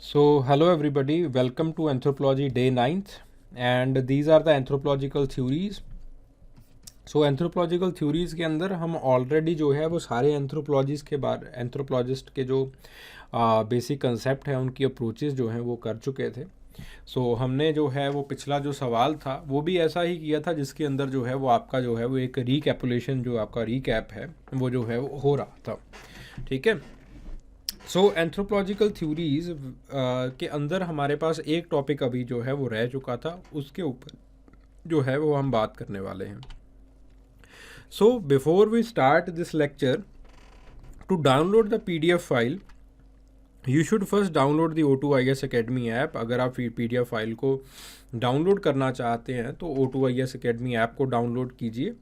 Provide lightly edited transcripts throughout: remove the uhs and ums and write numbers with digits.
So, hello everybody, welcome to Anthropology Day 9th, and these are the anthropological theories. So anthropological theories के अंदर हम already जो है वो सारे एंथ्रोपोलॉजिस्ट के जो बेसिक कंसेप्ट हैं उनकी अप्रोचेस जो हैं वो कर चुके थे। सो हमने जो है वो पिछला जो सवाल था वो भी ऐसा ही किया था, जिसके अंदर जो है वो आपका जो है वो एक रीकैपुलेशन जो आपका रीकैप है वो जो है वो हो रहा था। ठीक है। सो एंथ्रोपोलॉजिकल थ्योरीज़ के अंदर हमारे पास एक टॉपिक अभी जो है वो रह चुका था, उसके ऊपर जो है वो हम बात करने वाले हैं। So before we start this lecture, to download the PDF file, you should first download the O2IS Academy app। अगर आप PDF फाइल को डाउनलोड करना चाहते हैं तो O2IS Academy ऐप को डाउनलोड कीजिए।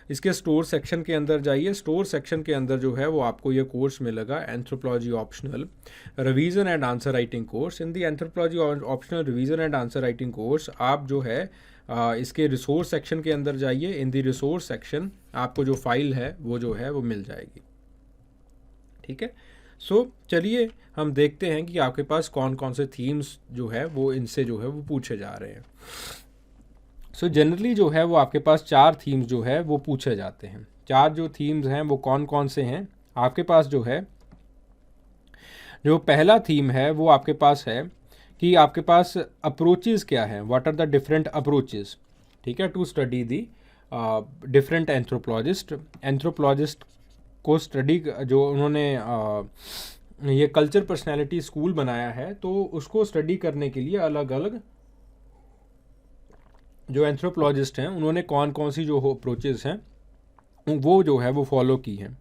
इसके स्टोर सेक्शन के अंदर जाइए। स्टोर सेक्शन के अंदर जो है वो आपको ये कोर्स मिलेगा, anthropology optional revision and answer writing course. In the anthropology optional revision and answer writing course आप जो है इसके रिसोर्स सेक्शन के अंदर जाइए। इन दी रिसोर्स सेक्शन आपको जो फाइल है वो जो है वो मिल जाएगी। ठीक है। सो चलिए हम देखते हैं कि आपके पास कौन कौन से थीम्स जो है वो इनसे जो है वो पूछे जा रहे हैं। सो जनरली जो है वो आपके पास 4 थीम्स जो है वो पूछे जाते हैं। 4 जो थीम्स हैं वो कौन कौन से हैं आपके पास जो है। जो पहला थीम है वो आपके पास है कि आपके पास अप्रोचेस क्या हैं, what are the different approaches. ठीक है, to study the different anthropologist को स्टडी जो उन्होंने ये कल्चर पर्सनैलिटी स्कूल बनाया है, तो उसको स्टडी करने के लिए अलग अलग जो एंथ्रोपोलॉजिस्ट हैं उन्होंने कौन कौन सी जो अप्रोचेस हैं वो जो है वो फॉलो की हैं।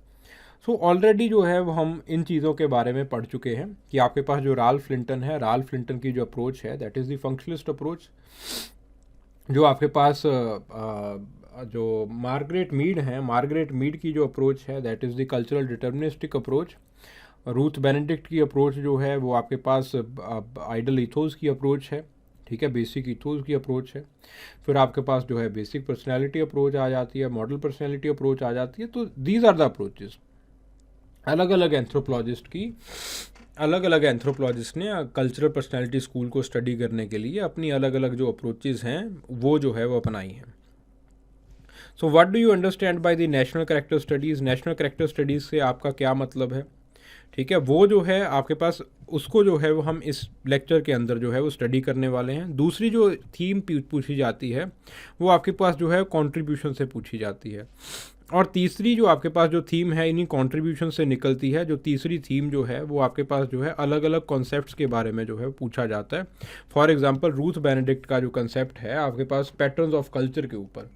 सो ऑलरेडी जो है वो हम इन चीज़ों के बारे में पढ़ चुके हैं कि आपके पास जो राल्फ लिंटन है, राल्फ लिंटन की जो अप्रोच है that is the functionalist approach. जो आपके पास जो मार्गरेट मीड है, मार्गरेट मीड की जो अप्रोच है that is the cultural deterministic approach. Ruth Benedict की अप्रोच जो है वो आपके पास आइडल इथोस की अप्रोच है। ठीक है, बेसिक इथोस की अप्रोच है। फिर आपके पास जो है बेसिक पर्सनैलिटी अप्रोच आ जाती है, मॉडल पर्सनैलिटी अप्रोच आ जाती है। तो दीज आर द अप्रोचेस। अलग अलग एंथ्रोपोलॉजिस्ट ने कल्चरल पर्सनैलिटी स्कूल को स्टडी करने के लिए अपनी अलग अलग जो अप्रोचेस हैं वो जो है वो अपनाई हैं। So what do you understand by the national character studies. National character studies से आपका क्या मतलब है। ठीक है, वो जो है आपके पास उसको जो है वो हम इस लेक्चर के अंदर जो है वो स्टडी करने वाले हैं। दूसरी जो थीम पूछी जाती है वो आपके पास जो है कंट्रीब्यूशन से पूछी जाती है। और तीसरी जो आपके पास जो थीम है इन्हीं कंट्रीब्यूशन से निकलती है। जो तीसरी थीम जो है वो आपके पास जो है अलग अलग कॉन्सेप्ट्स के बारे में जो है पूछा जाता है। फॉर एग्जांपल रूथ बेनेडिक्ट का जो कंसेप्ट है आपके पास पैटर्न्स ऑफ कल्चर के ऊपर,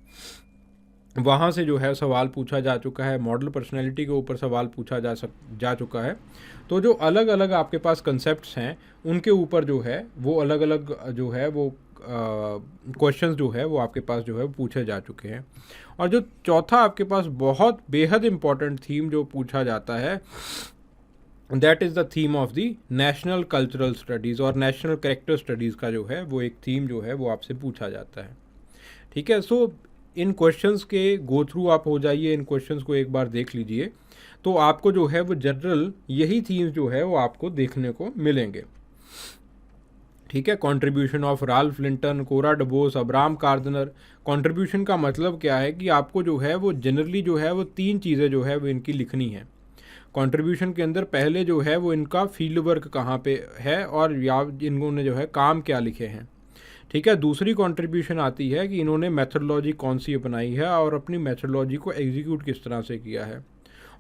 वहाँ से जो है सवाल पूछा जा चुका है। मॉडल पर्सनैलिटी के ऊपर सवाल पूछा जा चुका है। तो जो अलग अलग आपके पास कंसेप्ट्स हैं उनके ऊपर जो है वो अलग अलग जो है वो क्वेश्चंस जो है वो आपके पास जो है पूछे जा चुके हैं। और जो चौथा आपके पास बहुत बेहद इम्पॉर्टेंट थीम जो पूछा जाता है that is the theme of the national cultural studies और नेशनल कैरेक्टर स्टडीज़ का जो है वो एक थीम जो है वो आपसे पूछा जाता है। ठीक है। सो इन क्वेश्चंस के गो थ्रू आप हो जाइए, इन क्वेश्चंस को एक बार देख लीजिए तो आपको जो है वो जनरल यही थीम्स जो है वो आपको देखने को मिलेंगे। ठीक है, contribution of Ralph Linton, Cora DuBois, Abraham Kardiner. Contribution का मतलब क्या है कि आपको जो है वो जनरली जो है वो 3 चीज़ें जो है वो इनकी लिखनी है। कंट्रीब्यूशन के अंदर पहले जो है वो इनका फील्ड वर्क कहाँ पे है और या इन्होंने जो है काम क्या लिखे हैं। ठीक है, दूसरी कंट्रीब्यूशन आती है कि इन्होंने मेथडोलॉजी कौन सी अपनाई है और अपनी मेथडोलॉजी को एग्जीक्यूट किस तरह से किया है।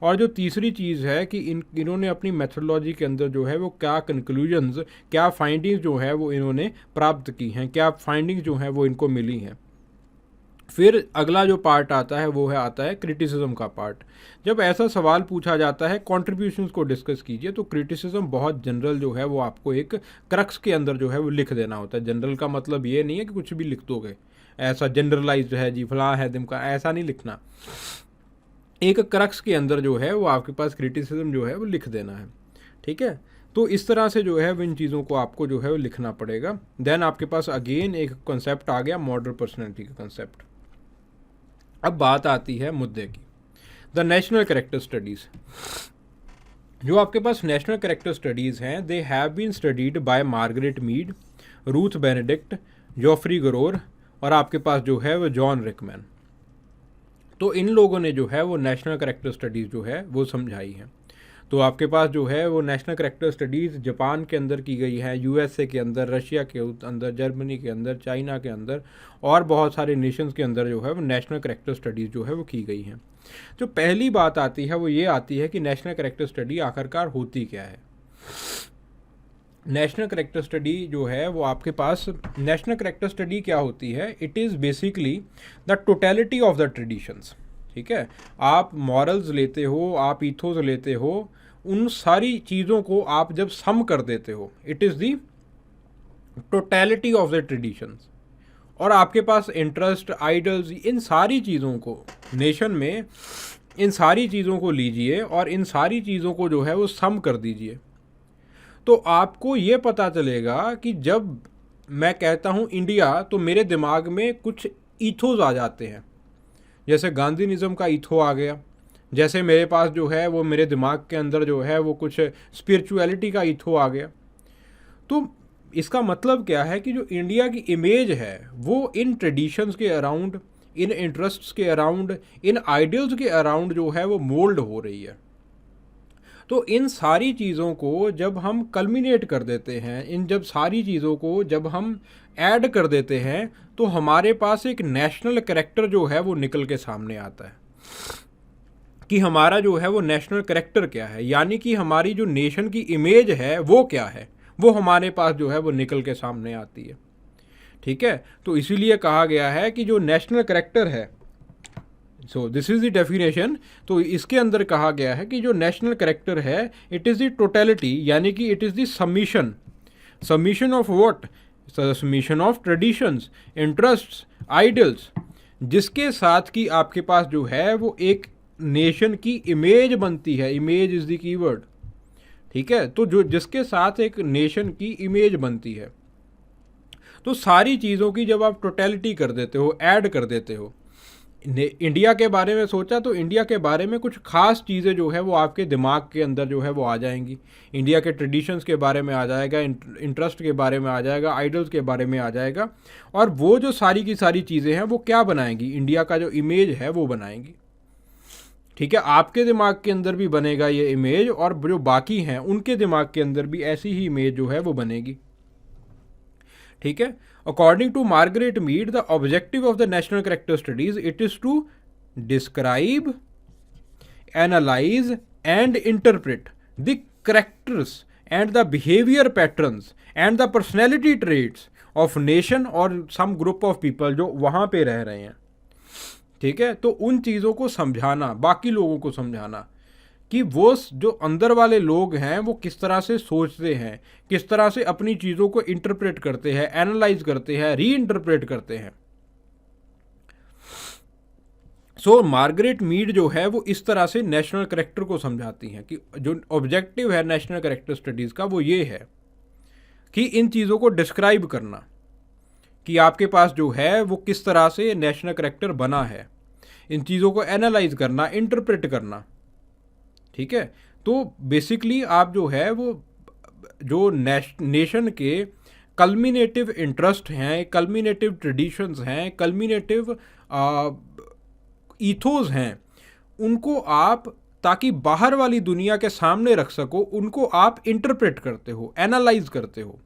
और जो तीसरी चीज़ है कि इन्होंने अपनी मेथडोलॉजी के अंदर जो है वो क्या कंक्लूजन्स, क्या फाइंडिंग्स जो है वो इन्होंने प्राप्त की हैं, क्या फाइंडिंग्स जो हैं वो इनको मिली हैं। फिर अगला जो पार्ट आता है वो आता है क्रिटिसिज्म का पार्ट। जब ऐसा सवाल पूछा जाता है कंट्रीब्यूशंस को डिस्कस कीजिए, तो क्रिटिसिज्म बहुत जनरल जो है वो आपको एक क्रक्स के अंदर जो है वो लिख देना होता है। जनरल का मतलब ये नहीं है कि कुछ भी लिख दोगे, ऐसा जनरलाइज्ड है जी फलां है दिम का, ऐसा नहीं लिखना। एक क्रक्स के अंदर जो है वो आपके पास क्रिटिसिज्म जो है वो लिख देना है। ठीक है, तो इस तरह से जो है इन चीज़ों को आपको जो है वो लिखना पड़ेगा। देन आपके पास अगेन एक कंसेप्ट आ गया मॉडल पर्सनैलिटी का कंसेप्ट। अब बात आती है मुद्दे की, द नेशनल कैरेक्टर स्टडीज़। जो आपके पास नेशनल कैरेक्टर स्टडीज़ हैं, they have been studied by Margaret Mead, Ruth Benedict, Geoffrey Gorer और आपके पास जो है वो जॉन रिकमैन। तो इन लोगों ने जो है वो नेशनल कैरेक्टर स्टडीज़ जो है वो समझाई हैं। तो आपके पास जो है वो नेशनल कैरेक्टर स्टडीज़ जापान के अंदर की गई है, यूएसए के अंदर, रशिया के अंदर, जर्मनी के अंदर, चाइना के अंदर और बहुत सारे नेशंस के अंदर जो है वो नेशनल कैरेक्टर स्टडीज़ जो है वो की गई हैं। जो पहली बात आती है वो ये आती है कि नेशनल कैरेक्टर स्टडी आखिरकार होती क्या है। नेशनल कैरेक्टर स्टडी जो है वो आपके पास, नेशनल कैरेक्टर स्टडी क्या होती है, it is basically the totality of the traditions. ठीक है, आप मॉरल्स लेते हो, आप ईथोस लेते हो, उन सारी चीज़ों को आप जब सम कर देते हो, it is the totality of the traditions. और आपके पास इंटरेस्ट, आइडल्स, इन सारी चीज़ों को नेशन में, इन सारी चीज़ों को लीजिए और इन सारी चीज़ों को जो है वो सम कर दीजिए। तो आपको ये पता चलेगा कि जब मैं कहता हूँ इंडिया तो मेरे दिमाग में कुछ ईथोस आ जाते हैं, जैसे गांधीनिज़्म का ईथो आ गया, जैसे मेरे पास जो है वो मेरे दिमाग के अंदर जो है वो कुछ स्पिरिचुअलिटी का ईथो आ गया। तो इसका मतलब क्या है कि जो इंडिया की इमेज है वो इन ट्रेडिशंस के अराउंड, इन इंटरेस्ट्स के अराउंड, इन आइडियल्स के अराउंड जो है वो मोल्ड हो रही है। तो इन सारी चीज़ों को जब हम कल्मिनेट कर देते हैं, इन जब सारी चीज़ों को जब हम ऐड कर देते हैं, तो हमारे पास एक नेशनल कैरेक्टर जो है वो निकल के सामने आता है कि हमारा जो है वो नेशनल कैरेक्टर क्या है, यानी कि हमारी जो नेशन की इमेज है वो क्या है, वो हमारे पास जो है वो निकल के सामने आती है। ठीक है, तो इसीलिए कहा गया है कि जो नेशनल कैरेक्टर है, so this is the definition. तो इसके अंदर कहा गया है कि जो नेशनल कैरेक्टर है, इट इज़ द टोटलिटी, यानी कि it is the summation, summation of what, summation of traditions, interests, idols, जिसके साथ कि आपके पास जो है वो एक नेशन की इमेज बनती है। Image is the keyword. ठीक है, तो जो जिसके साथ एक नेशन की इमेज बनती है, तो सारी चीज़ों की जब आप टोटलिटी कर देते हो, ऐड कर देते हो, इंडिया के बारे में सोचा तो इंडिया के बारे में कुछ खास चीज़ें जो है वो आपके दिमाग के अंदर जो है वो आ जाएंगी। इंडिया के ट्रेडिशंस के बारे में आ जाएगा, इंटरेस्ट के बारे में आ जाएगा, आइडल्स के बारे में आ जाएगा, और वो जो सारी की सारी चीज़ें हैं वो क्या बनाएंगी, इंडिया का जो इमेज है वो बनाएंगी। ठीक है, आपके दिमाग के अंदर भी बनेगा ये इमेज, और जो बाकी हैं उनके दिमाग के अंदर भी ऐसी ही इमेज जो है वो बनेगी। ठीक है, according to Margaret Mead, the objective of the national character studies, it is to describe, analyse and interpret the characters and the behaviour patterns and the personality traits of nation और some group of people जो वहाँ पे रह रहे हैं। ठीक है, तो उन चीज़ों को समझाना, बाकी लोगों को समझाना कि वो जो अंदर वाले लोग हैं वो किस तरह से सोचते हैं, किस तरह से अपनी चीज़ों को इंटरप्रेट करते हैं, एनालाइज करते हैं, री इंटरप्रेट करते हैं। सो मार्गरेट मीड जो है वो इस तरह से नेशनल कैरेक्टर को समझाती हैं कि जो ऑब्जेक्टिव है नेशनल कैरेक्टर स्टडीज़ का वो ये है कि इन चीज़ों को डिस्क्राइब करना कि आपके पास जो है वो किस तरह से नेशनल कैरेक्टर बना है, इन चीज़ों को एनालाइज करना, इंटरप्रेट करना। ठीक है, तो बेसिकली आप जो है वो जो नेशन के कल्मिनेटिव इंटरेस्ट हैं, कल्मिनेटिव ट्रेडिशंस हैं, कल्मिनेटिव ईथोस हैं, उनको आप ताकि बाहर वाली दुनिया के सामने रख सको, उनको आप इंटरप्रेट करते हो, एनालाइज करते हो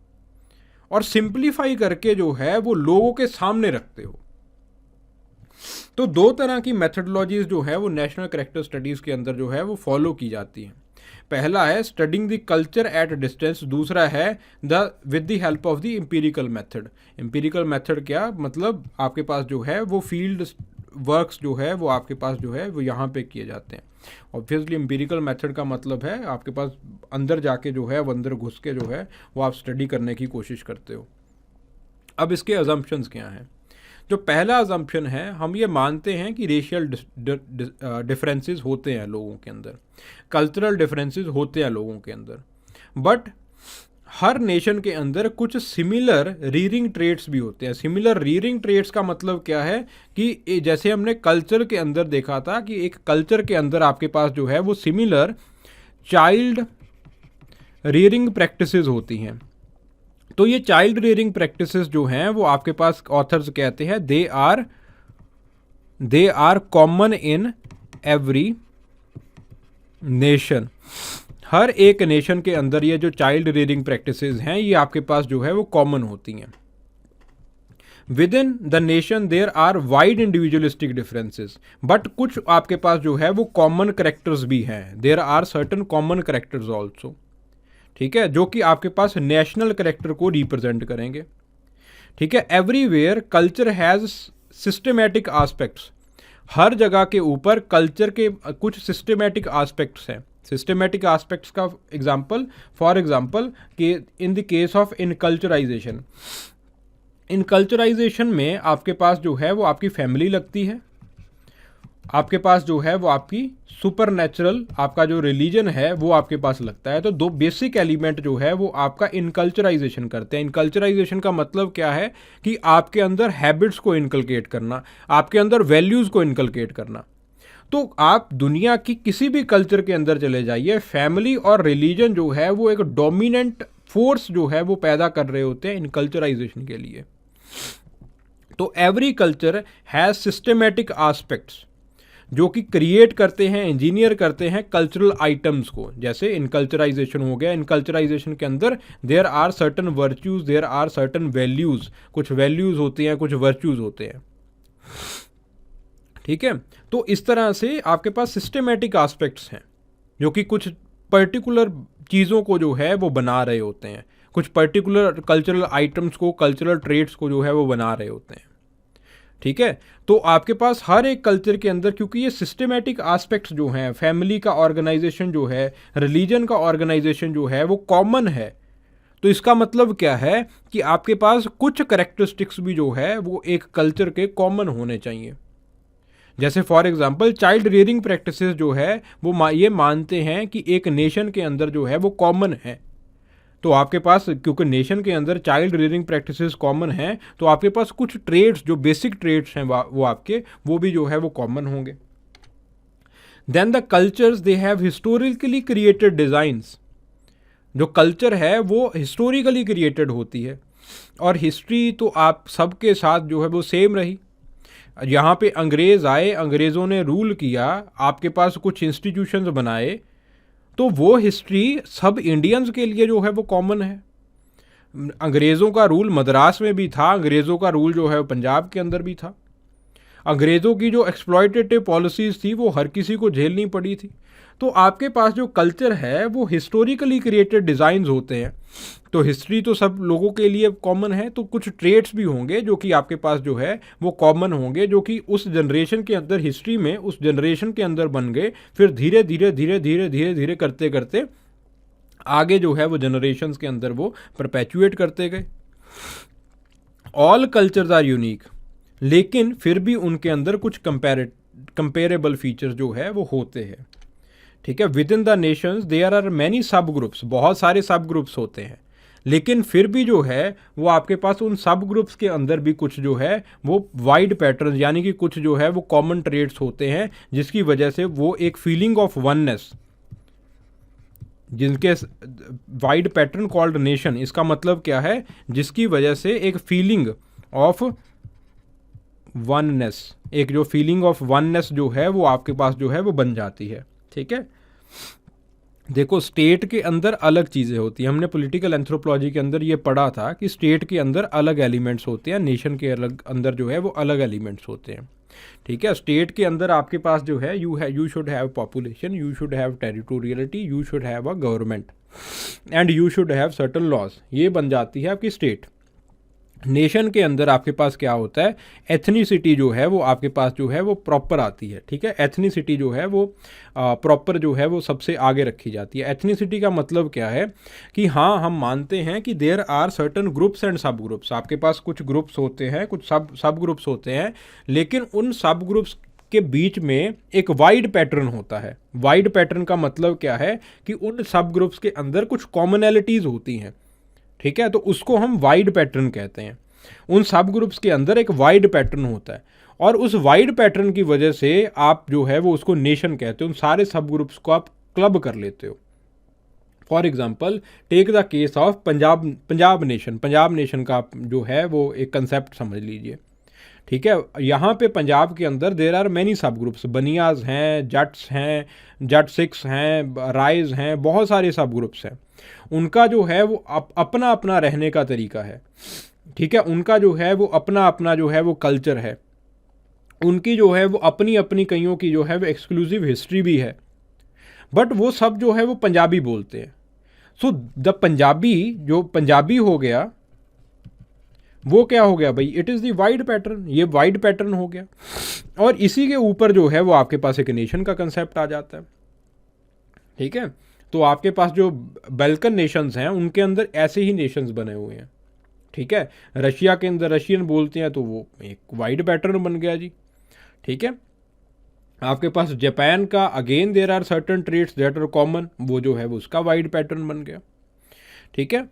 और सिंप्लीफाई करके जो है वो लोगों के सामने रखते हो। तो दो तरह की मेथडोलॉजीज जो है वो नेशनल कैरेक्टर स्टडीज़ के अंदर जो है वो फॉलो की जाती हैं। पहला है studying the culture at distance, दूसरा है with the help of the empirical method. Empirical method क्या मतलब, आपके पास जो है वो फील्ड वर्क्स जो है वो आपके पास जो है वो यहाँ पे किए जाते हैं। ऑब्वियसली एम्पिरिकल मेथड का मतलब है आपके पास अंदर जाके जो है वो अंदर घुस के जो है वो आप स्टडी करने की कोशिश करते हो। अब इसके अजम्पशंस क्या हैं? जो पहला अजम्पशन है, हम ये मानते हैं कि रेशियल डिफरेंसेस होते हैं लोगों के अंदर, कल्चरल डिफरेंसेस होते हैं लोगों के अंदर, बट हर नेशन के अंदर कुछ सिमिलर रीडिंग ट्रेट्स भी होते हैं। सिमिलर रीडिंग ट्रेट्स का मतलब क्या है कि जैसे हमने कल्चर के अंदर देखा था कि एक कल्चर के अंदर आपके पास जो है वो सिमिलर चाइल्ड रियरिंग प्रैक्टिसेस होती हैं। तो ये चाइल्ड रियरिंग प्रैक्टिसेस जो हैं वो आपके पास ऑथर्स कहते हैं they are common in every nation. हर एक नेशन के अंदर ये जो चाइल्ड रियरिंग प्रैक्टिसेस हैं ये आपके पास जो है वो कॉमन होती हैं। Within the nation there are wide individualistic differences, but कुछ आपके पास जो है वो कॉमन करेक्टर्स भी हैं। There are certain common characters also, ठीक है, जो कि आपके पास नेशनल करेक्टर को रिप्रेजेंट करेंगे। ठीक है, everywhere culture has systematic aspects. हर जगह के ऊपर कल्चर के कुछ सिस्टमेटिक आस्पेक्ट्स हैं। सिस्टमेटिक आस्पेक्ट्स का एग्जाम्पल, फॉर एग्जाम्पल कि in the case of enculturation, enculturation में आपके पास जो है वो आपकी फैमिली लगती है, आपके पास जो है वो आपकी सुपर नेचुरल आपका जो रिलीजन है वो आपके पास लगता है। तो दो बेसिक एलिमेंट जो है वो आपका इनकल्चराइजेशन करते हैं। इनकल्चराइजेशन का मतलब क्या है कि आपके अंदर हैबिट्स को इनकलकेट करना, आपके अंदर वैल्यूज़ को इनकलकेट करना। तो आप दुनिया की किसी भी कल्चर के अंदर चले जाइए, फैमिली और रिलीजन जो है वो एक डोमिनेंट फोर्स जो है वो पैदा कर रहे होते हैं इनकल्चराइजेशन के लिए। तो every culture has systematic aspects जो कि क्रिएट करते हैं, इंजीनियर करते हैं कल्चरल आइटम्स को। जैसे इनकल्चराइजेशन हो गया, इनकल्चराइजेशन के अंदर there are certain virtues, there are certain values, कुछ वैल्यूज़ होती हैं, कुछ वर्च्यूज़ होते हैं। ठीक है, तो इस तरह से आपके पास सिस्टमेटिक आस्पेक्ट्स हैं जो कि कुछ पर्टिकुलर चीज़ों को जो है वो बना रहे होते हैं, कुछ पर्टिकुलर कल्चरल आइटम्स को, कल्चरल ट्रेट्स को जो है वो बना रहे होते हैं। ठीक है, तो आपके पास हर एक कल्चर के अंदर, क्योंकि ये सिस्टमेटिक आस्पेक्ट्स जो हैं, फैमिली का ऑर्गेनाइजेशन जो है, रिलीजन का ऑर्गेनाइजेशन जो है वो कॉमन है। तो इसका मतलब क्या है कि आपके पास कुछ करेक्टरिस्टिक्स भी जो है वो एक कल्चर के कॉमन होने चाहिए। जैसे for example child rearing practices जो है वो ये मानते हैं कि एक नेशन के अंदर जो है वो कॉमन है। तो आपके पास, क्योंकि नेशन के अंदर चाइल्ड रियरिंग प्रैक्टिसेस कॉमन हैं, तो आपके पास कुछ ट्रेड्स जो बेसिक ट्रेड्स हैं वो आपके वो भी जो है वो कॉमन होंगे। Then the cultures they have historically created designs. जो कल्चर है वो हिस्टोरिकली क्रिएटेड होती है, और हिस्ट्री तो आप सबके साथ जो है वो सेम रही। यहाँ पे अंग्रेज़ आए, अंग्रेज़ों ने रूल किया, आपके पास कुछ इंस्टीट्यूशंस बनाए, तो वो हिस्ट्री सब इंडियंस के लिए जो है वो कॉमन है। अंग्रेज़ों का रूल मद्रास में भी था, अंग्रेज़ों का रूल जो है पंजाब के अंदर भी था। अंग्रेज़ों की जो एक्सप्लॉयटेटिव पॉलिसीज़ थी वो हर किसी को झेलनी पड़ी थी। तो आपके पास जो कल्चर है वो हिस्टोरिकली क्रिएटेड डिज़ाइंस होते हैं। तो हिस्ट्री तो सब लोगों के लिए कॉमन है, तो कुछ ट्रेट्स भी होंगे जो कि आपके पास जो है वो कॉमन होंगे, जो कि उस जनरेशन के अंदर, हिस्ट्री में उस जनरेशन के अंदर बन गए, फिर धीरे धीरे धीरे धीरे धीरे धीरे करते करते आगे जो है वो जनरेशन्स के अंदर वो परपेचुएट करते गए। ऑल कल्चर्स आर यूनिक, लेकिन फिर भी उनके अंदर कुछ कंपेरेबल फीचर्स जो है वो होते हैं। ठीक है, within the nations there are many sub groups, बहुत सारे सब ग्रुप्स होते हैं, लेकिन फिर भी जो है वो आपके पास उन सब ग्रुप्स के अंदर भी कुछ जो है वो वाइड पैटर्न, यानी कि कुछ जो है वो कॉमन ट्रेड्स होते हैं, जिसकी वजह से वो एक फीलिंग ऑफ वननेस, जिनके वाइड पैटर्न कॉल्ड नेशन, इसका मतलब क्या है, जिसकी वजह से एक फीलिंग ऑफ वननेस, एक जो फीलिंग ऑफ वननेस जो है वो आपके पास जो है वो बन जाती है। ठीक है, देखो स्टेट के अंदर अलग चीज़ें होती हैं। हमने पॉलिटिकल एंथ्रोपोलॉजी के अंदर ये पढ़ा था कि स्टेट के अंदर अलग एलिमेंट्स होते हैं, नेशन के अलग अंदर जो है वो अलग एलिमेंट्स होते हैं। ठीक है, स्टेट के अंदर आपके पास जो है you should have population, you should have territoriality, you should have a government and you should have certain laws. ये बन जाती है आपकी स्टेट। नेशन के अंदर आपके पास क्या होता है, एथनिसिटी जो है वो आपके पास जो है वो प्रॉपर आती है। ठीक है, एथनिसिटी जो है वो प्रॉपर जो है वो सबसे आगे रखी जाती है। एथनिसिटी का मतलब क्या है कि हाँ, हम मानते हैं कि there are certain groups and sub groups. आपके पास कुछ ग्रुप्स होते हैं, कुछ सब ग्रुप्स होते हैं, लेकिन उन सब ग्रुप्स के बीच में एक वाइड पैटर्न होता है। वाइड पैटर्न का मतलब क्या है कि उन सब ग्रुप्स के अंदर कुछ कॉमनैलिटीज़ होती हैं। ठीक है, तो उसको हम वाइड पैटर्न कहते हैं। उन सब ग्रुप्स के अंदर एक वाइड पैटर्न होता है, और उस वाइड पैटर्न की वजह से आप जो है वो उसको नेशन कहते हो। उन सारे सब ग्रुप्स को आप क्लब कर लेते हो। For example take the case of Punjab nation का जो है वो एक कंसेप्ट समझ लीजिए, ठीक है। यहाँ पे पंजाब के अंदर there are many sub groups, Banias हैं, जट्स हैं, जट सिक्स हैं, राइज हैं, बहुत सारे सब ग्रुप्स हैं। उनका जो है वो अपना अपना रहने का तरीका है, ठीक है। उनका जो है वो अपना अपना जो है वो कल्चर है, उनकी जो है वो अपनी अपनी कईयों की जो है वो एक्सक्लूसिव हिस्ट्री भी है, बट वो सब जो है वो पंजाबी बोलते हैं। सो द पंजाबी जो पंजाबी हो गया वो क्या हो गया भाई, it is the wide pattern, ये वाइड पैटर्न हो गया। और इसी के ऊपर जो है वो आपके पास एक नेशन का कंसेप्ट आ जाता है, ठीक है। तो आपके पास जो बल्कन नेशंस हैं उनके अंदर ऐसे ही नेशंस बने हुए हैं, ठीक है। रशिया के अंदर रशियन बोलते हैं तो वो एक वाइड पैटर्न बन गया जी, ठीक है। आपके पास जापान का again there are certain traits that are common, वो जो है वो उसका वाइड पैटर्न बन गया, ठीक है।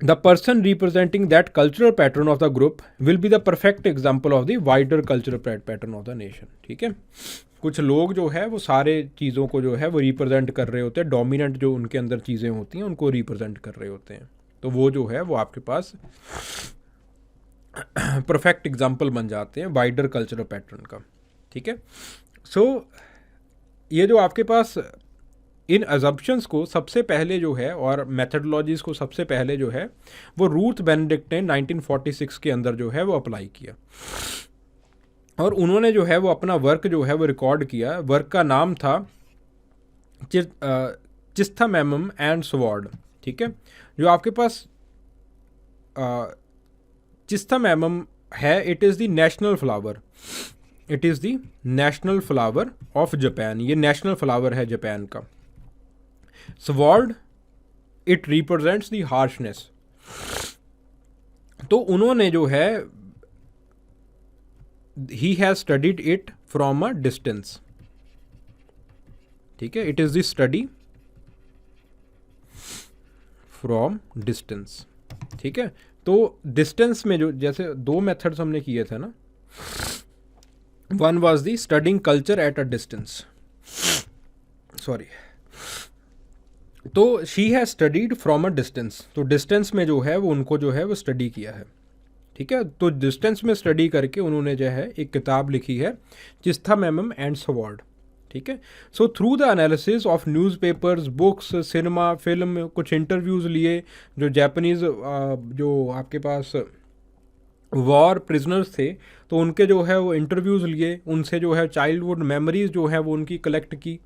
The person representing that cultural pattern of the group will be the perfect example of the wider cultural pattern of the nation, ठीक है। कुछ लोग जो है वो सारे चीज़ों को जो है वो रिप्रेजेंट कर रहे होते हैं, डोमिनेंट जो उनके अंदर चीज़ें होती हैं उनको रिप्रेजेंट कर रहे होते हैं, तो वो जो है वो आपके पास परफेक्ट एग्जाम्पल बन जाते हैं वाइडर कल्चरल पैटर्न का, ठीक है। सो ये जो आपके पास इन अजम्पशंस को सबसे पहले जो है और मेथडोलॉजीज़ को सबसे पहले जो है वो रूथ बेनेडिक्ट ने 1946 के अंदर जो है वो अप्लाई किया, और उन्होंने जो है वो अपना वर्क जो है वो रिकॉर्ड किया। वर्क का नाम था चिस्थामेमम एंड स्वॉर्ड, ठीक है। जो आपके पास चिस्थामेमम है, it is the national flower, it is the national flower of Japan, ये नेशनल फ्लावर है जापान का। Sword it represents the harshness, तो उन्होंने जो है he has studied it from a distance, ठीक है। It is the study from distance, ठीक है। तो डिस्टेंस में जो जैसे दो मेथड्स हमने किए थे ना, one was the studying culture at a distance, sorry, तो she has studied from a distance, तो डिस्टेंस में जो है वो उनको जो है वो स्टडी किया है, ठीक है। तो डिस्टेंस में स्टडी करके उन्होंने जो है एक किताब लिखी है चिस्थामेमम एंड स्वॉर्ड, ठीक है। So through the analysis of newspapers, books, cinema, film, कुछ इंटरव्यूज़ लिए जो जापानीज़ जो आपके पास वॉर प्रिजनर्स थे, तो उनके जो है वो इंटरव्यूज़ लिए, उनसे जो है चाइल्डहुड मेमोरीज जो है वो उनकी कलेक्ट की।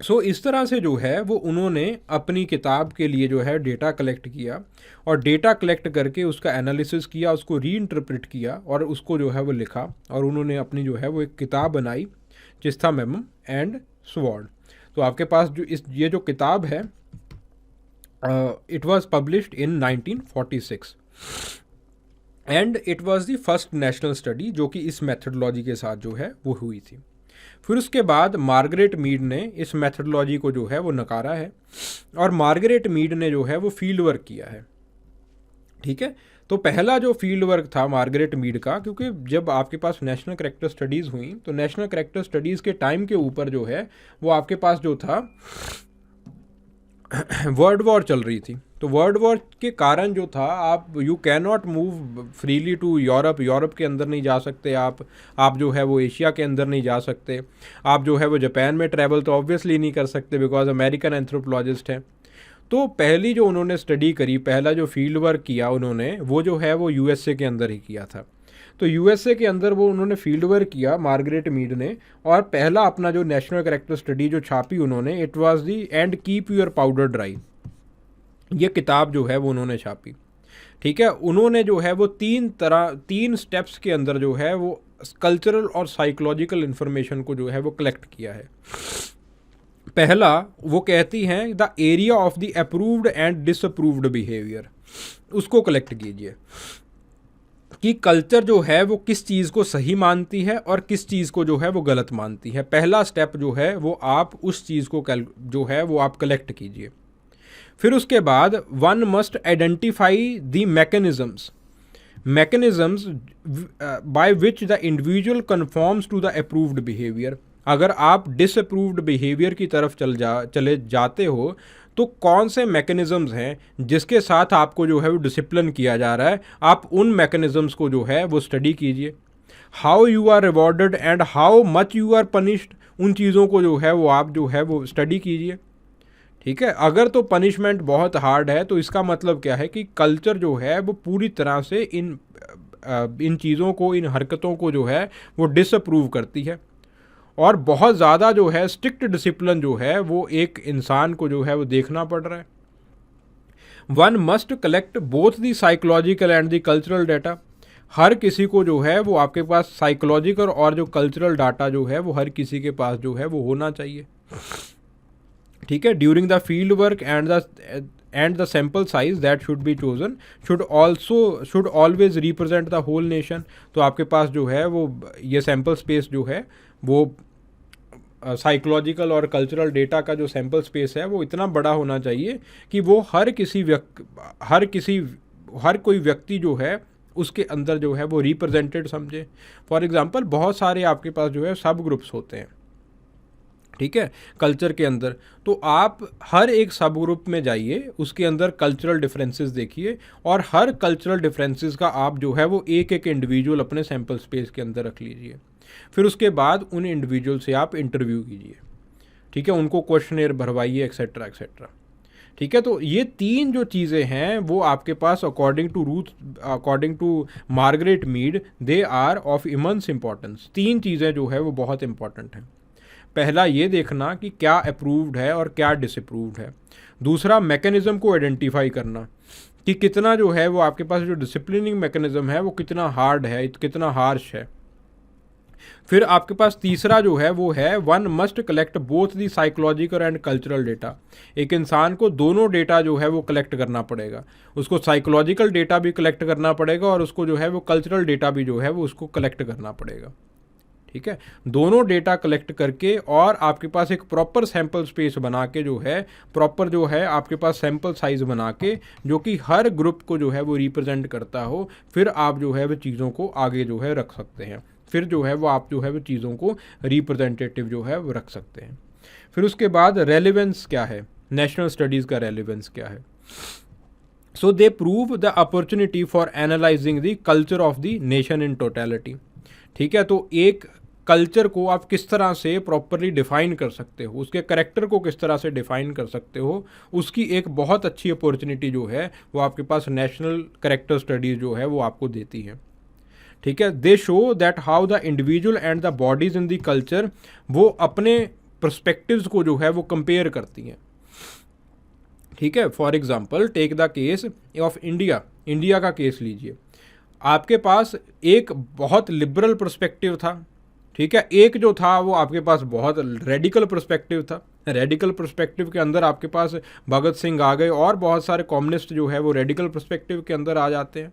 सो इस तरह से जो है वो उन्होंने अपनी किताब के लिए जो है डेटा कलेक्ट किया, और डेटा कलेक्ट करके उसका एनालिसिस किया, उसको री इंटरप्रेट किया और उसको जो है वो लिखा, और उन्होंने अपनी जो है वो एक किताब बनाई चिस्थामेमम एंड स्वॉर्ड। तो आपके पास जो ये जो किताब है it was published in 1946 and it was the first national study जो कि इस मेथडोलॉजी के साथ जो है वो हुई थी। फिर उसके बाद मार्गरेट मीड ने इस मेथडोलॉजी को जो है वो नकारा है, और मार्गरेट मीड ने जो है वो फील्ड वर्क किया है, ठीक है। तो पहला जो फील्ड वर्क था मार्गरेट मीड का, क्योंकि जब आपके पास नेशनल कैरेक्टर स्टडीज़ हुई तो नेशनल कैरेक्टर स्टडीज़ के टाइम के ऊपर जो है वो आपके पास जो था वर्ल्ड वॉर चल रही थी, तो वर्ल्ड वॉर के कारण जो था आप you cannot move freely to Europe, Europe के अंदर नहीं जा सकते आप जो है वो एशिया के अंदर नहीं जा सकते, आप जो है वो जापान में ट्रैवल तो ऑब्वियसली नहीं कर सकते बिकॉज अमेरिकन एंथ्रोपोलॉजिस्ट हैं। तो पहली जो उन्होंने स्टडी करी, पहला जो फील्ड वर्क किया उन्होंने, वो जो है वो यूएसए के अंदर ही किया था। तो यूएसए के अंदर वो उन्होंने फील्ड वर्क किया मार्गरेट मीड ने, और पहला अपना जो नेशनल कैरेक्टर स्टडी जो छापी उन्होंने, it was the and keep your powder dry, ये किताब जो है वो उन्होंने छापी, ठीक है। उन्होंने जो है वो तीन स्टेप्स के अंदर जो है वो कल्चरल और साइकोलॉजिकल इन्फॉर्मेशन को जो है वो कलेक्ट किया है। पहला वो कहती हैं the area of the approved and disapproved behaviour, उसको कलेक्ट कीजिए कि कल्चर जो है वो किस चीज़ को सही मानती है और किस चीज़ को जो है वो गलत मानती है। पहला स्टेप जो है वो आप उस चीज़ को जो है वो आप कलेक्ट कीजिए। फिर उसके बाद one must identify the mechanisms by which the individual conforms to the approved behaviour. अगर आप डिसअप्रूव्ड बिहेवियर की तरफ चले जाते हो, तो कौन से मैकेनिज़म्स हैं जिसके साथ आपको जो है वो डिसिप्लिन किया जा रहा है, आप उन मैकेनिज़म्स को जो है वो स्टडी कीजिए। How you are rewarded and how much you are punished, उन चीज़ों को जो है वो आप जो है वो स्टडी कीजिए। ठीक है, अगर तो पनिशमेंट बहुत हार्ड है तो इसका मतलब क्या है कि कल्चर जो है वो पूरी तरह से इन चीज़ों को, इन हरकतों को जो है वो डिसअप्रूव करती है। और बहुत ज़्यादा जो है स्ट्रिक्ट डिसिप्लिन जो है वो एक इंसान को जो है वो देखना पड़ रहा है। One must collect both the psychological and the cultural data. हर किसी को जो है वो आपके पास साइकोलॉजिकल और जो कल्चरल डाटा जो है वो हर किसी के पास जो है वो होना चाहिए। ठीक है, during the field work and the sample size that should be chosen should always represent the whole nation. तो आपके पास जो है वो ये सैम्पल स्पेस जो है वो साइकोलॉजिकल और कल्चरल डेटा का जो सैम्पल स्पेस है वो इतना बड़ा होना चाहिए कि वो हर कोई व्यक्ति जो है उसके अंदर जो है वो रिप्रेजेंटेड समझे। फॉर एग्जांपल बहुत सारे आपके पास जो है सब ग्रुप्स होते हैं, ठीक है, कल्चर के अंदर। तो आप हर एक सब ग्रुप में जाइए, उसके अंदर कल्चरल डिफरेंसेस देखिए और हर कल्चरल डिफरेंसेस का आप जो है वो एक एक इंडिविजुअल अपने सैम्पल स्पेस के अंदर रख लीजिए। फिर उसके बाद उन इंडिविजुअल से आप इंटरव्यू कीजिए, ठीक है, उनको क्वेश्चनेयर भरवाइए एक्सेट्रा एक्सेट्रा। ठीक है, तो ये तीन जो चीज़ें हैं वो आपके पास according to Margaret Mead they are of immense importance. तीन चीज़ें जो है वो बहुत इंपॉर्टेंट हैं। पहला ये देखना कि क्या अप्रूव्ड है और क्या डिसअप्रूव्ड है। दूसरा मैकेनिज़्म को आइडेंटिफाई करना कि कितना जो है वो आपके पास जो डिसिप्लिनिंग मैकेनिज़्म है वो कितना हार्ड है, कितना हार्श है। फिर आपके पास तीसरा जो है वो है one must collect both the psychological and cultural data. एक इंसान को दोनों डेटा जो है वो कलेक्ट करना पड़ेगा, उसको साइकोलॉजिकल डेटा भी कलेक्ट करना पड़ेगा और उसको जो है वो कल्चरल डेटा भी जो है वो उसको कलेक्ट करना पड़ेगा। ठीक है, दोनों डेटा कलेक्ट करके और आपके पास एक प्रॉपर सैंपल स्पेस बना के जो है प्रॉपर जो है आपके पास सैंपल साइज बना के जो कि हर ग्रुप को जो है वो रिप्रेजेंट करता हो, फिर आप जो है वो चीज़ों को आगे जो है रख सकते हैं। फिर जो है वो आप जो है वो चीज़ों को रिप्रेजेंटेटिव जो है वो रख सकते हैं। फिर उसके बाद रेलिवेंस क्या है, नेशनल स्टडीज़ का रेलिवेंस क्या है। So they prove the opportunity for analysing the culture of the nation in totality. ठीक है, तो एक कल्चर को आप किस तरह से प्रॉपरली डिफ़ाइन कर सकते हो, उसके करेक्टर को किस तरह से डिफ़ाइन कर सकते हो, उसकी एक बहुत अच्छी अपॉर्चुनिटी जो है वो आपके पास नेशनल करेक्टर स्टडीज़ जो है वो आपको देती है। ठीक है, दे show that how the individual and the bodies in the culture, वो अपने पर्सपेक्टिव्स को जो है वो कंपेयर करती हैं। ठीक है, for example take the case of India का केस लीजिए। आपके पास एक बहुत लिबरल पर्सपेक्टिव था, ठीक है, एक जो था वो आपके पास बहुत रेडिकल पर्सपेक्टिव था। रेडिकल पर्सपेक्टिव के अंदर आपके पास भगत सिंह आ गए और बहुत सारे कम्युनिस्ट जो है वो रेडिकल पर्सपेक्टिव के अंदर आ जाते हैं।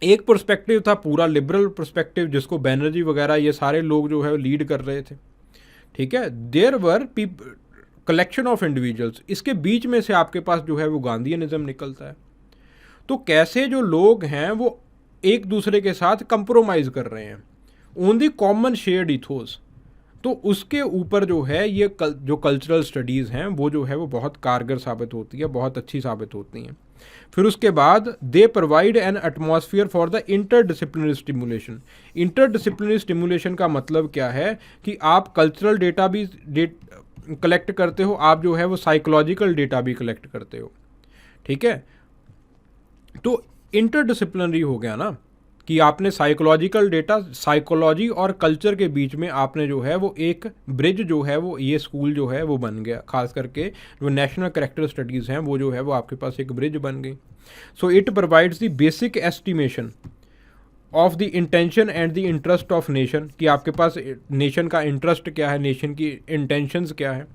एक पर्सपेक्टिव था पूरा लिबरल पर्सपेक्टिव जिसको बैनर्जी वगैरह ये सारे लोग जो है लीड कर रहे थे। ठीक है, there were collection of individuals, इसके बीच में से आपके पास जो है वो गांधीयनिज्म निकलता है। तो कैसे जो लोग हैं वो एक दूसरे के साथ कंप्रोमाइज़ कर रहे हैं on the common shared ethos, तो उसके ऊपर जो है ये जो कल्चरल स्टडीज़ हैं वो जो है वो बहुत कारगर साबित होती है, बहुत अच्छी साबित होती हैं। फिर उसके बाद they provide an atmosphere for the interdisciplinary stimulation. Interdisciplinary stimulation का मतलब क्या है कि आप कल्चरल डेटा भी कलेक्ट करते हो, आप जो है वो साइकोलॉजिकल डेटा भी कलेक्ट करते हो। ठीक है, तो इंटरडिसिप्लिनरी हो गया ना कि आपने साइकोलॉजिकल डेटा, साइकोलॉजी और कल्चर के बीच में आपने जो है वो एक ब्रिज जो है वो ये स्कूल जो है वो बन गया। खास करके जो नेशनल कैरेक्टर स्टडीज़ हैं वो जो है वो आपके पास एक ब्रिज बन गई। So it provides the basic estimation of the intention and the interest of nation, कि आपके पास नेशन का इंटरेस्ट क्या है, नेशन की इंटेंशंस क्या है,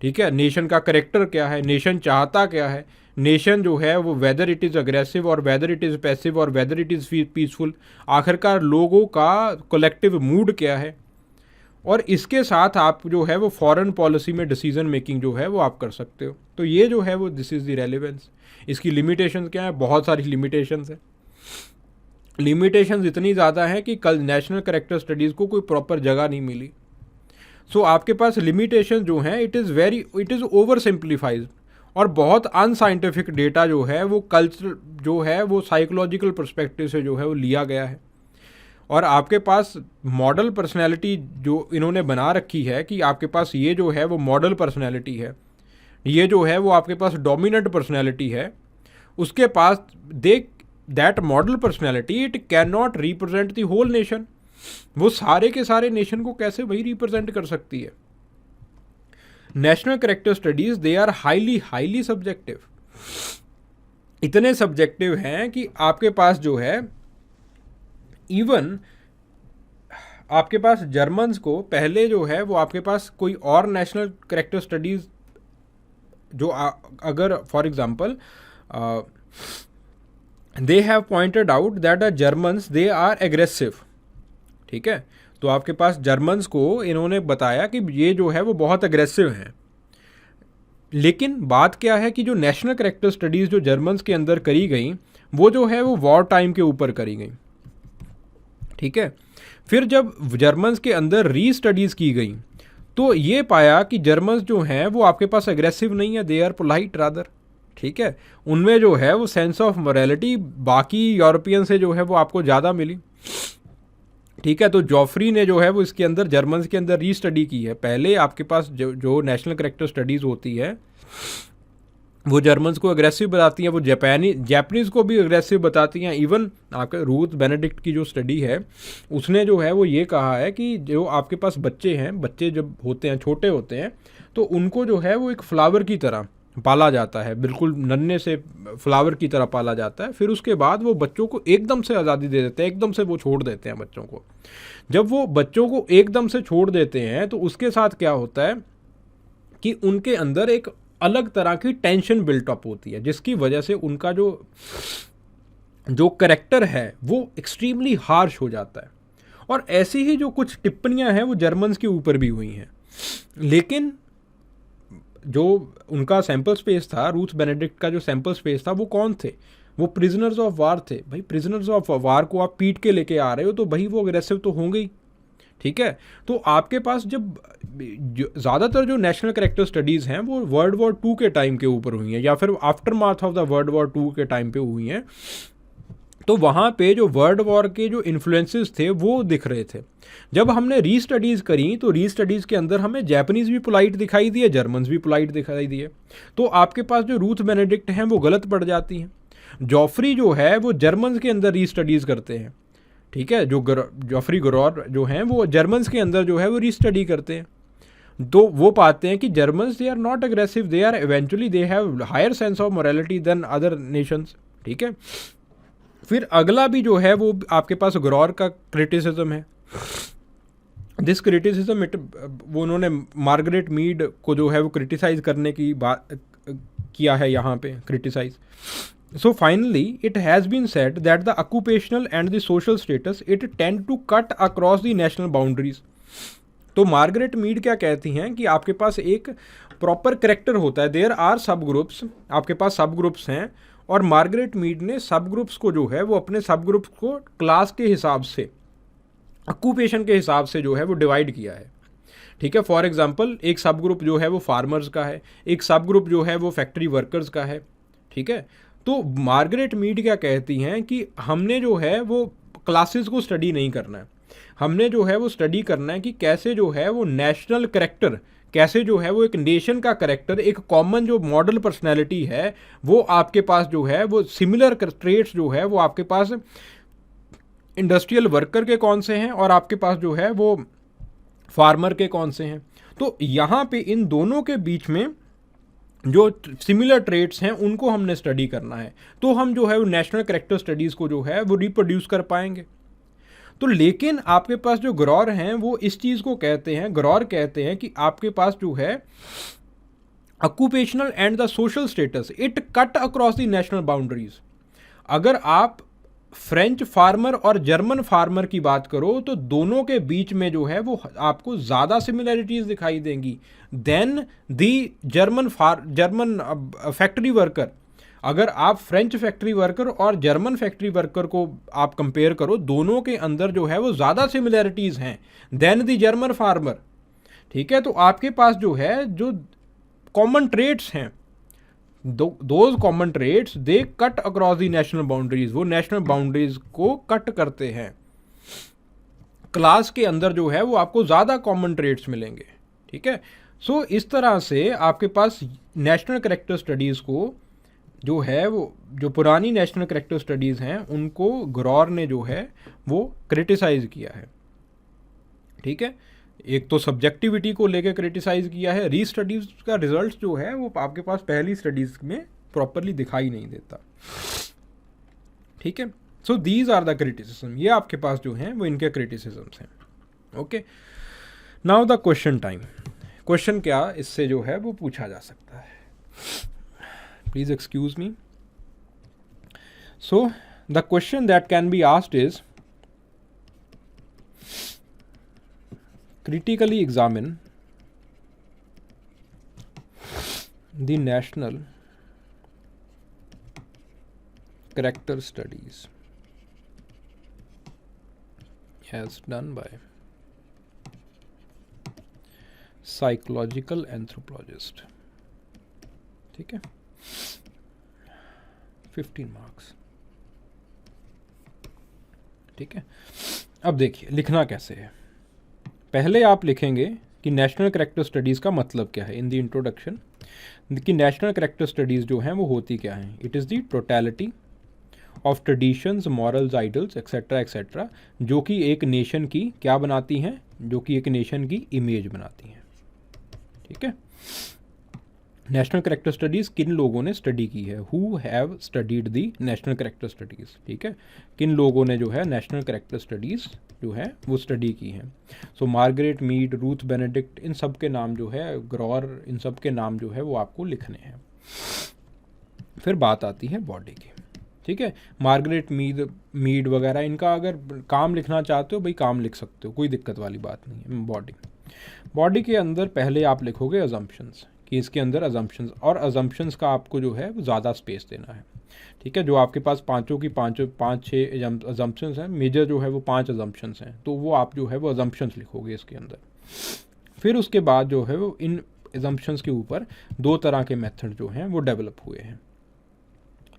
ठीक है, नेशन का करेक्टर क्या है, नेशन चाहता क्या है, नेशन जो है वो वेदर इट इज़ अग्रेसिव और वेदर इट इज़ पैसिव और वेदर इट इज़ पीसफुल, आखिरकार लोगों का कलेक्टिव मूड क्या है। और इसके साथ आप जो है वो फॉरेन पॉलिसी में डिसीजन मेकिंग जो है वो आप कर सकते हो। तो ये जो है वो दिस इज़ द रेलिवेंस। इसकी लिमिटेशंस क्या है, बहुत सारी लिमिटेशंस है। लिमिटेशंस इतनी ज़्यादा है कि कल नेशनल करेक्टर स्टडीज़ को कोई प्रॉपर जगह नहीं मिली। सो आपके पास लिमिटेशन जो हैं इट इज़ ओवर सिंप्लीफाइड, और बहुत अनसाइंटिफिक डेटा जो है वो कल्चर जो है वो साइकोलॉजिकल पर्सपेक्टिव से जो है वो लिया गया है। और आपके पास मॉडल पर्सनैलिटी जो इन्होंने बना रखी है कि आपके पास ये जो है वो मॉडल पर्सनैलिटी है, ये जो है वो आपके पास डोमिनेंट पर्सनैलिटी है, उसके पास that model personality it can not represent the whole nation. वो सारे के सारे नेशन को कैसे वही रिप्रेजेंट कर सकती है। National character studies they are highly subjective, इतने सब्जेक्टिव हैं कि आपके पास जो है इवन आपके पास जर्मन्स को पहले जो है वो आपके पास कोई और नेशनल कैरेक्टर स्टडीज जो अगर for example they have pointed out that the Germans they are aggressive, ठीक है, तो आपके पास जर्मन्स को इन्होंने बताया कि ये जो है वो बहुत एग्रेसिव हैं। लेकिन बात क्या है कि जो नेशनल कैरेक्टर स्टडीज़ जो जर्मन्स के अंदर करी गई वो जो है वो वॉर टाइम के ऊपर करी गई, ठीक है। फिर जब जर्मन्स के अंदर री स्टडीज़ की गई तो ये पाया कि जर्मन्स जो हैं वो आपके पास एग्रेसिव नहीं है, दे आर पोलाइट रादर, ठीक है। उनमें जो है वो सेंस ऑफ मोरालिटी बाकी यूरोपियन से जो है वो आपको ज़्यादा मिली, ठीक है। तो जॉफ्री ने जो है वो इसके अंदर जर्मन्स के अंदर री स्टडी की है। पहले आपके पास जो नेशनल कैरेक्टर स्टडीज़ होती है वो जर्मन्स को अग्रेसिव बताती हैं, वो जैपनीज़ को भी अग्रेसिव बताती हैं। इवन आपके रूथ बेनेडिक्ट की जो स्टडी है उसने जो है वो ये कहा है कि जो आपके पास बच्चे हैं, बच्चे जब होते हैं छोटे होते हैं तो उनको जो है वो एक फ्लावर की तरह पाला जाता है, बिल्कुल नन्हे से फ्लावर की तरह पाला जाता है। फिर उसके बाद वो बच्चों को एकदम से आज़ादी दे देते हैं, एकदम से वो छोड़ देते हैं बच्चों को। जब वो बच्चों को एकदम से छोड़ देते हैं तो उसके साथ क्या होता है कि उनके अंदर एक अलग तरह की टेंशन बिल्टअप होती है, जिसकी वजह से उनका जो करेक्टर है वो एक्सट्रीमली हार्श हो जाता है। और ऐसी ही जो कुछ टिप्पणियां हैं वो जर्मन्स के ऊपर भी हुई हैं। लेकिन जो उनका सैम्पल स्पेस था, रूथ बेनेडिक्ट का जो सैम्पल स्पेस था वो कौन थे, वो प्रिजनर्स ऑफ वार थे। भाई प्रिजनर्स ऑफ वार को आप पीट के लेके आ रहे हो तो भाई वो अग्रेसिव तो होंगे ही, ठीक है। तो आपके पास जब ज़्यादातर जो नेशनल कैरेक्टर स्टडीज़ हैं वो वर्ल्ड वॉर 2 के टाइम के ऊपर हुई हैं या फिर after math of the world war 2 के टाइम पे हुई हैं, तो वहाँ पे जो वर्ल्ड वॉर के जो इन्फ्लुएंसेस थे वो दिख रहे थे। जब हमने री स्टडीज़ करी तो री स्टडीज़ के अंदर हमें जैपनीज़ भी पोलाइट दिखाई दिए, जर्मन्स भी पोलाइट दिखाई दिए। तो आपके पास जो रूथ बेनेडिक्ट हैं वो गलत पड़ जाती हैं। जॉफ्री जो है वो जर्मन्स के अंदर री स्टडीज़ करते हैं, ठीक है। जो जॉफ्री गरॉर जो हैं वो जर्मन्स के अंदर जो है वो री स्टडी करते हैं, तो वो पाते हैं कि Germans they are not aggressive, they are eventually they have higher sense of morality than other nations, ठीक है। फिर अगला भी जो है वो आपके पास गरॉर का क्रिटिसिज्म है। दिस क्रिटिसिज्म वो उन्होंने मार्गरेट मीड को जो है वो क्रिटिसाइज करने की बात किया है यहाँ पे criticise. So finally, it has been said that the occupational and the social status it tend to cut across the national boundaries. तो मार्गरेट मीड क्या कहती हैं कि आपके पास एक प्रॉपर करेक्टर होता है, देयर आर सब ग्रुप्स, आपके पास सब ग्रुप्स हैं, और मार्गरेट मीड ने सब ग्रुप्स को जो है वो अपने सब ग्रुप्स को क्लास के हिसाब से, ऑक्यूपेशन के हिसाब से जो है वो डिवाइड किया है, ठीक है। फॉर एग्जांपल एक सब ग्रुप जो है वो फार्मर्स का है, एक सब ग्रुप जो है वो फैक्ट्री वर्कर्स का है, ठीक है। तो मार्गरेट मीड क्या कहती हैं कि हमने जो है वो क्लासेस को स्टडी नहीं करना है, हमने जो है वो स्टडी करना है कि कैसे जो है वो नेशनल करेक्टर, कैसे जो है वो एक नेशन का करेक्टर, एक कॉमन जो मॉडल पर्सनैलिटी है वो आपके पास जो है वो सिमिलर ट्रेट्स जो है वो आपके पास इंडस्ट्रियल वर्कर के कौन से हैं और आपके पास जो है वो फार्मर के कौन से हैं। तो यहाँ पे इन दोनों के बीच में जो सिमिलर ट्रेट्स हैं उनको हमने स्टडी करना है, तो हम जो है वो नेशनल कैरेक्टर स्टडीज़ को जो है वो रिप्रोड्यूस कर पाएंगे। तो लेकिन आपके पास जो गरॉर हैं वो इस चीज़ को कहते हैं, गरॉर कहते हैं कि आपके पास जो है occupational and the social status it cut across the national boundaries. अगर आप फ्रेंच फार्मर और जर्मन फार्मर की बात करो तो दोनों के बीच में जो है वो आपको ज़्यादा सिमिलैरिटीज़ दिखाई देंगी देन दी जर्मन फैक्ट्री वर्कर। अगर आप फ्रेंच फैक्ट्री वर्कर और जर्मन फैक्ट्री वर्कर को आप कंपेयर करो, दोनों के अंदर जो है वो ज़्यादा सिमिलैरिटीज़ हैं देन दी जर्मन फार्मर, ठीक है, तो आपके पास जो है जो कॉमन ट्रेड्स हैं, those common trades they cut across the national boundaries, वो नेशनल बाउंड्रीज को कट करते हैं। क्लास के अंदर जो है वो आपको ज़्यादा कॉमन ट्रेड्स मिलेंगे। ठीक है, सो इस तरह से आपके पास नेशनल कैरेक्टर स्टडीज़ को जो है वो जो पुरानी नेशनल कैरेक्टर स्टडीज़ हैं उनको ग्रॉर ने जो है वो क्रिटिसाइज़ किया है। ठीक है, एक तो सब्जेक्टिविटी को लेकर क्रिटिसाइज़ किया है, री स्टडीज़ का रिजल्ट जो है वो आपके पास पहली स्टडीज़ में प्रॉपरली दिखाई नहीं देता। ठीक है, so these are the criticism, ये आपके पास जो हैं वो इनके क्रिटिसिज्म्स हैं। Okay, now the question time. Question क्या इससे जो है वो पूछा जा सकता है, please excuse me. So the question that can be asked is critically examine the national character studies as done by psychological anthropologist। ठीक है, 15 मार्क्स। ठीक है, अब देखिए लिखना कैसे है। पहले आप लिखेंगे कि नेशनल कैरेक्टर स्टडीज़ का मतलब क्या है इन द इंट्रोडक्शन, कि नेशनल कैरेक्टर स्टडीज़ जो हैं वो होती क्या हैं। It is the totality of traditions, morals, idols etcetera etcetera, जो कि एक नेशन की क्या बनाती हैं, जो कि एक नेशन की इमेज बनाती हैं। ठीक है, नेशनल कैरेक्टर स्टडीज़ किन लोगों ने स्टडी की है, who have studied the national character studies. ठीक है, किन लोगों ने जो है नेशनल कैरेक्टर स्टडीज़ जो है वो स्टडी की है। सो मार्गरेट मीड, रूथ बेनेडिक्ट, इन सब के नाम जो है, ग्रॉर, इन सब के नाम जो है वो आपको लिखने हैं। फिर बात आती है बॉडी की। ठीक है, मार्गरेट मीड वगैरह, इनका अगर काम लिखना चाहते हो भाई काम लिख सकते हो, कोई दिक्कत वाली बात नहीं है। बॉडी के अंदर पहले आप लिखोगे अजम्पशंस, कि इसके अंदर अजम्पशंस, और अजम्पशंस का आपको जो है वो ज़्यादा स्पेस देना है। ठीक है, जो आपके पास पाँच छः अजम्पशंस हैं, मेजर जो है वो 5 अजम्पशंस हैं, तो वो आप जो है वो अजम्पशंस लिखोगे इसके अंदर। फिर उसके बाद जो है वो इन अजम्पशंस के ऊपर 2 तरह के मेथड जो हैं वो डेवलप हुए हैं।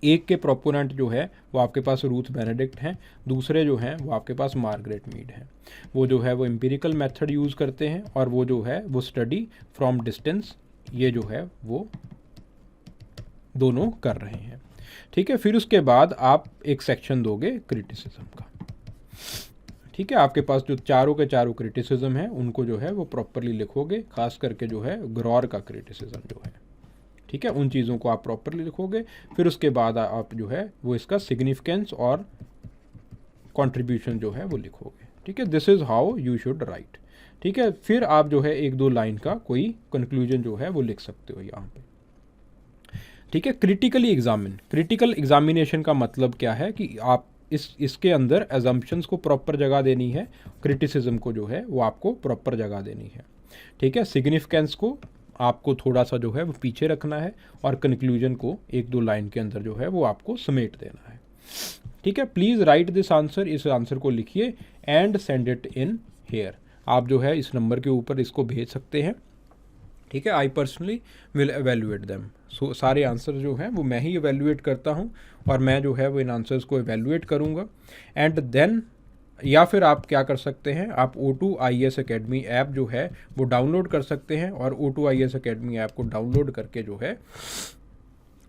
एक के प्रोपोनेंट जो है वो आपके पास रूथ बेनेडिक्ट हैं, दूसरे जो हैं वो आपके पास मार्गरेट मीड हैं। वो जो है वो एम्पिरिकल मेथड यूज़ करते हैं, और वो जो है वो स्टडी फ्रॉम डिस्टेंस, ये जो है वो दोनों कर रहे हैं। ठीक है, फिर उसके बाद आप एक सेक्शन दोगे क्रिटिसिज्म का। ठीक है, आपके पास जो चारों के चारों क्रिटिसिज्म है उनको जो है वो प्रॉपरली लिखोगे, खास करके जो है ग्रॉर का क्रिटिसिज्म जो है। ठीक है, उन चीज़ों को आप प्रॉपरली लिखोगे। फिर उसके बाद आप जो है वो इसका सिग्निफिकेंस और कंट्रीब्यूशन जो है वो लिखोगे। ठीक है, this is how you should write. ठीक है, फिर आप जो है 1-2 लाइन का कोई कंक्लूजन जो है वो लिख सकते हो यहाँ पे। ठीक है, क्रिटिकली एग्जामिन, क्रिटिकल एग्जामिनेशन का मतलब क्या है कि आप इसके अंदर एजम्पशंस को प्रॉपर जगह देनी है, क्रिटिसिज्म को जो है वो आपको प्रॉपर जगह देनी है। ठीक है, सिग्निफिकेंस को आपको थोड़ा सा जो है वो पीछे रखना है, और कंक्लूजन को 1-2 लाइन के अंदर जो है वो आपको समेट देना है। ठीक है, प्लीज़ राइट दिस आंसर, इस आंसर को लिखिए and send it in here. आप जो है इस नंबर के ऊपर इसको भेज सकते हैं। ठीक है, I personally will evaluate them. So सारे आंसर जो हैं वो मैं ही एवेल्यूएट करता हूँ, और मैं जो है वो इन आंसर्स को एवेल्यूएट करूँगा। एंड देन, या फिर आप क्या कर सकते हैं, आप O2 IAS अकेडमी ऐप जो है वो डाउनलोड कर सकते हैं, और O2 IAS अकेडमी ऐप को डाउनलोड करके जो है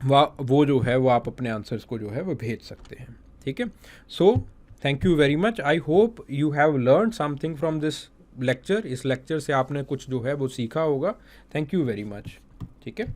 वो जो है वो आप अपने आंसर्स को जो है वो भेज सकते हैं। ठीक है, so thank you very much. I hope you have learn something from this lecture. इस लेक्चर से आपने कुछ जो है वो सीखा होगा। Thank you very much. ठीक है।